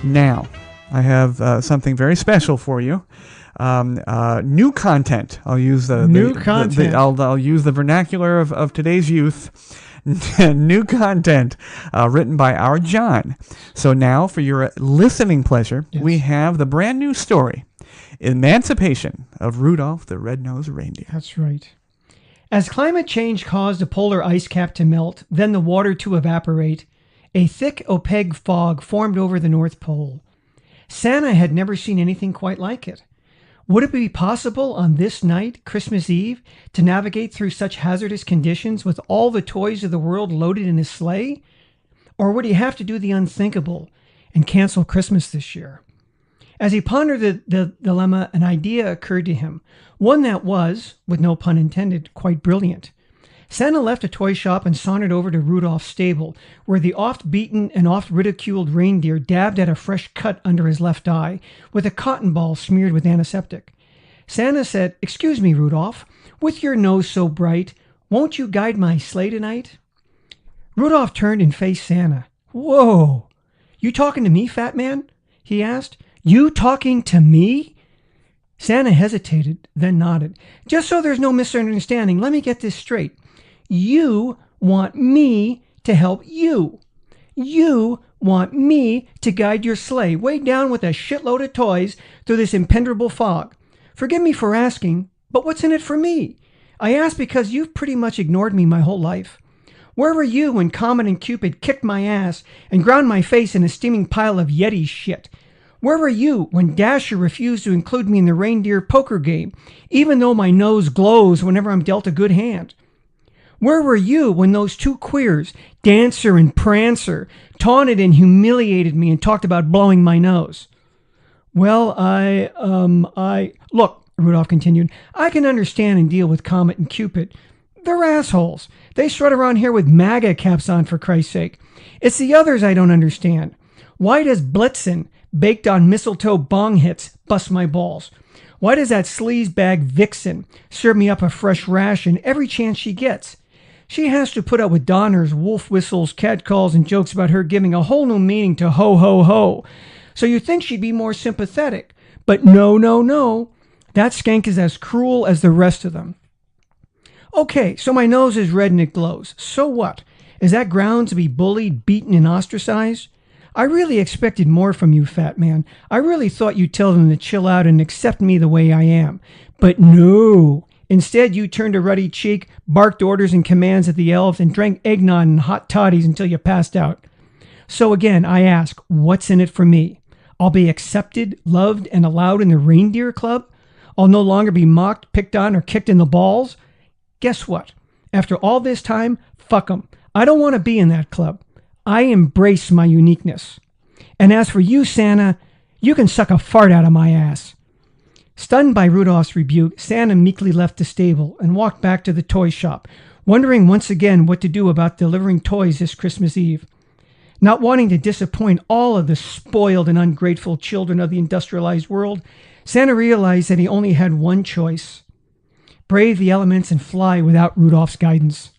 Now, I have something very special for you. New content. I'll use I'll use the vernacular of today's youth. New content written by our John. So now, for your listening pleasure, we have the brand new story, Emancipation of Rudolph the Red-Nosed Reindeer. That's right. As climate change caused the polar ice cap to melt, then the water to evaporate, a thick, opaque fog formed over the North Pole. Santa had never seen anything quite like it. Would it be possible on this night, Christmas Eve, to navigate through such hazardous conditions with all the toys of the world loaded in his sleigh? Or would he have to do the unthinkable and cancel Christmas this year? As he pondered the dilemma, an idea occurred to him, one that was, with no pun intended, quite brilliant. Santa left a toy shop and sauntered over to Rudolph's stable, where the oft-beaten and oft-ridiculed reindeer dabbed at a fresh cut under his left eye with a cotton ball smeared with antiseptic. Santa said, "Excuse me, Rudolph, with your nose so bright, won't you guide my sleigh tonight?" Rudolph turned and faced Santa. "Whoa! You talking to me, fat man?" he asked. "You talking to me?" Santa hesitated, then nodded. "Just so there's no misunderstanding, let me get this straight. You want me to help you. You want me to guide your sleigh way down with a shitload of toys through this impenetrable fog. Forgive me for asking, but what's in it for me? I ask because you've pretty much ignored me my whole life. Where were you when Comet and Cupid kicked my ass and ground my face in a steaming pile of Yeti shit? Where were you when Dasher refused to include me in the reindeer poker game, even though my nose glows whenever I'm dealt a good hand? Where were you when those two queers, Dancer and Prancer, taunted and humiliated me and talked about blowing my nose?" "Well, Look," Rudolph continued, "I can understand and deal with Comet and Cupid. They're assholes. They strut around here with MAGA caps on, for Christ's sake. It's the others I don't understand. Why does Blitzen, baked on mistletoe bong hits, bust my balls? Why does that sleazebag Vixen serve me up a fresh ration every chance she gets? She has to put up with Donner's wolf whistles, catcalls, and jokes about her giving a whole new meaning to ho, ho, ho. So you'd think she'd be more sympathetic. But no, no, no. That skank is as cruel as the rest of them. Okay, so my nose is red and it glows. So what? Is that grounds to be bullied, beaten, and ostracized? I really expected more from you, fat man. I really thought you'd tell them to chill out and accept me the way I am. But no. Instead, you turned a ruddy cheek, barked orders and commands at the elves, and drank eggnog and hot toddies until you passed out. So again, I ask, what's in it for me? I'll be accepted, loved, and allowed in the Reindeer Club? I'll no longer be mocked, picked on, or kicked in the balls? Guess what? After all this time, fuck 'em. I don't want to be in that club. I embrace my uniqueness. And as for you, Santa, you can suck a fart out of my ass." Stunned by Rudolph's rebuke, Santa meekly left the stable and walked back to the toy shop, wondering once again what to do about delivering toys this Christmas Eve. Not wanting to disappoint all of the spoiled and ungrateful children of the industrialized world, Santa realized that he only had one choice: brave the elements and fly without Rudolph's guidance.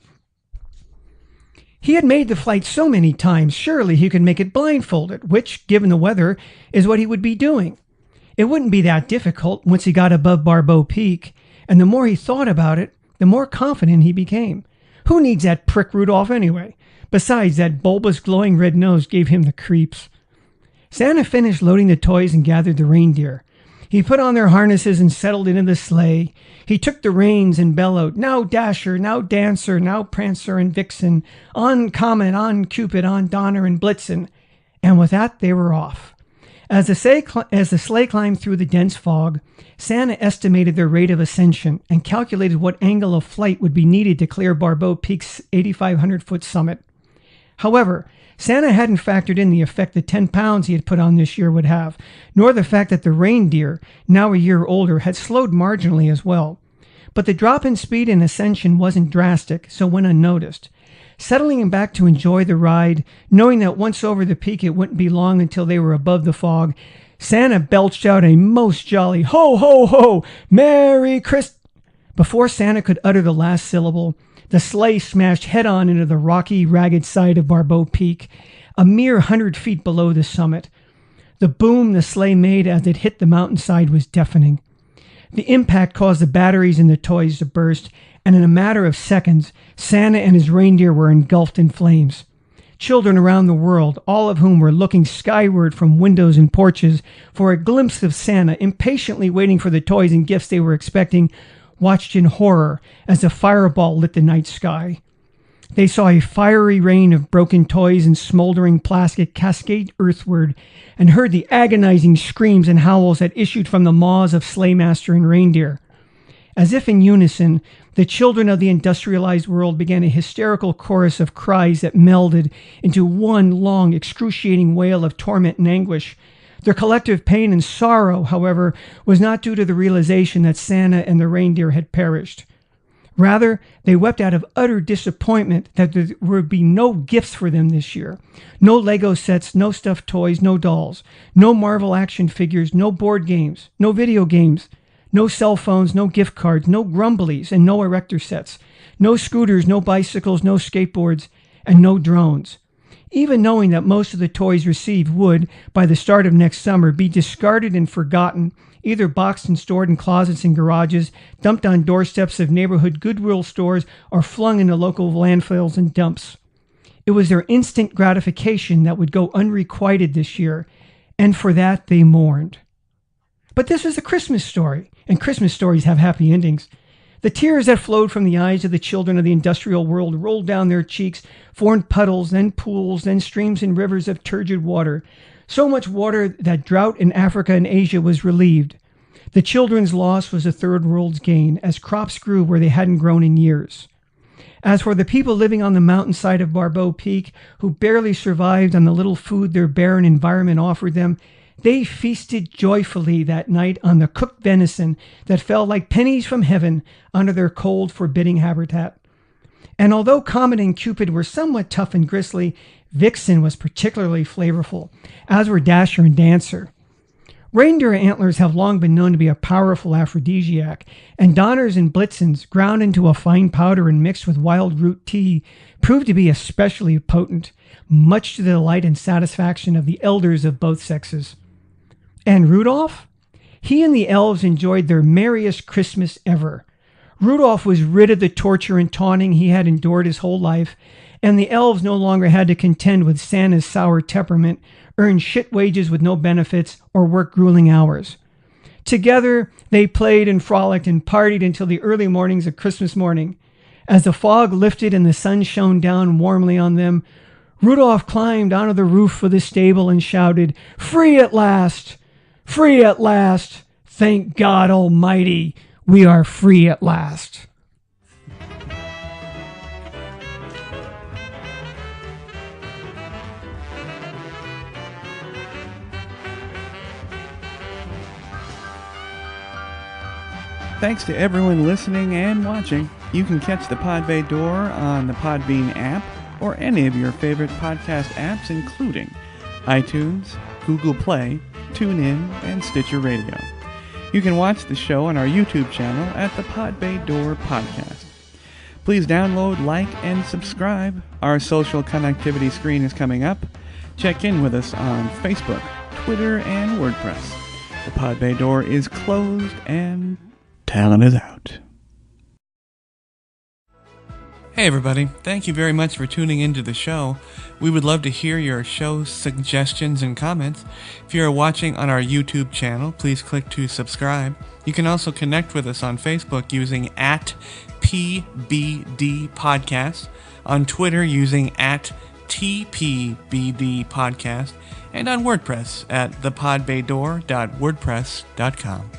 He had made the flight so many times, surely he could make it blindfolded, which, given the weather, is what he would be doing. It wouldn't be that difficult once he got above Barbeau Peak, and the more he thought about it, the more confident he became. Who needs that prick Rudolph anyway? Besides, that bulbous glowing red nose gave him the creeps. Santa finished loading the toys and gathered the reindeer. He put on their harnesses and settled into the sleigh. He took the reins and bellowed, "Now Dasher, now Dancer, now Prancer and Vixen, on Comet, on Cupid, on Donner and Blitzen." And with that, they were off. As the sleigh climbed through the dense fog, Santa estimated their rate of ascension and calculated what angle of flight would be needed to clear Barbeau Peak's 8,500-foot summit. However, Santa hadn't factored in the effect the 10 pounds he had put on this year would have, nor the fact that the reindeer, now a year older, had slowed marginally as well. But the drop in speed and ascension wasn't drastic, so went unnoticed. Settling him back to enjoy the ride, knowing that once over the peak it wouldn't be long until they were above the fog, Santa belched out a most jolly "Ho, ho, ho! Merry Christ—" Before Santa could utter the last syllable, the sleigh smashed head-on into the rocky, ragged side of Barbeau Peak, a mere 100 feet below the summit. The boom the sleigh made as it hit the mountainside was deafening. The impact caused the batteries in the toys to burst, and in a matter of seconds, Santa and his reindeer were engulfed in flames. Children around the world, all of whom were looking skyward from windows and porches for a glimpse of Santa, impatiently waiting for the toys and gifts they were expecting, watched in horror as a fireball lit the night sky. They saw a fiery rain of broken toys and smoldering plastic cascade earthward, and heard the agonizing screams and howls that issued from the maws of Sleighmaster and reindeer. As if in unison, the children of the industrialized world began a hysterical chorus of cries that melded into one long, excruciating wail of torment and anguish. Their collective pain and sorrow, however, was not due to the realization that Santa and the reindeer had perished. Rather, they wept out of utter disappointment that there would be no gifts for them this year. No Lego sets, no stuffed toys, no dolls, no Marvel action figures, no board games, no video games, no cell phones, no gift cards, no Grumblies, and no Erector sets, no scooters, no bicycles, no skateboards, and no drones. Even knowing that most of the toys received would, by the start of next summer, be discarded and forgotten, either boxed and stored in closets and garages, dumped on doorsteps of neighborhood Goodwill stores, or flung into local landfills and dumps. It was their instant gratification that would go unrequited this year, and for that they mourned. But this is a Christmas story, and Christmas stories have happy endings. The tears that flowed from the eyes of the children of the industrial world rolled down their cheeks, formed puddles, then pools, then streams and rivers of turgid water. So much water that drought in Africa and Asia was relieved. The children's loss was the third world's gain, as crops grew where they hadn't grown in years. As for the people living on the mountainside of Barbeau Peak, who barely survived on the little food their barren environment offered them, they feasted joyfully that night on the cooked venison that fell like pennies from heaven under their cold, forbidding habitat. And although Comet and Cupid were somewhat tough and gristly, Vixen was particularly flavorful, as were Dasher and Dancer. Reindeer antlers have long been known to be a powerful aphrodisiac, and Donners and Blitzens, ground into a fine powder and mixed with wild root tea, proved to be especially potent, much to the delight and satisfaction of the elders of both sexes. And Rudolph? He and the elves enjoyed their merriest Christmas ever. Rudolph was rid of the torture and taunting he had endured his whole life, and the elves no longer had to contend with Santa's sour temperament, earn shit wages with no benefits, or work grueling hours. Together, they played and frolicked and partied until the early mornings of Christmas morning. As the fog lifted and the sun shone down warmly on them, Rudolph climbed onto the roof of the stable and shouted, "Free at last! Free at last! Thank God Almighty, we are free at last!" Thanks to everyone listening and watching. You can catch the Pod Bay Door on the Podbean app or any of your favorite podcast apps, including iTunes, Google Play, TuneIn, and Stitcher Radio. You can watch the show on our YouTube channel at the Pod Bay Door Podcast. Please download, like, and subscribe. Our social connectivity screen is coming up. Check in with us on Facebook, Twitter, and WordPress. The Pod Bay Door is closed and talent is out. Hey everybody, thank you very much for tuning into the show. We would love to hear your show suggestions and comments. If you're watching on our YouTube channel, please click to subscribe. You can also connect with us on Facebook using @PBD Podcast, on Twitter using @TPBD Podcast, and on WordPress at thepodbaydoor.wordpress.com.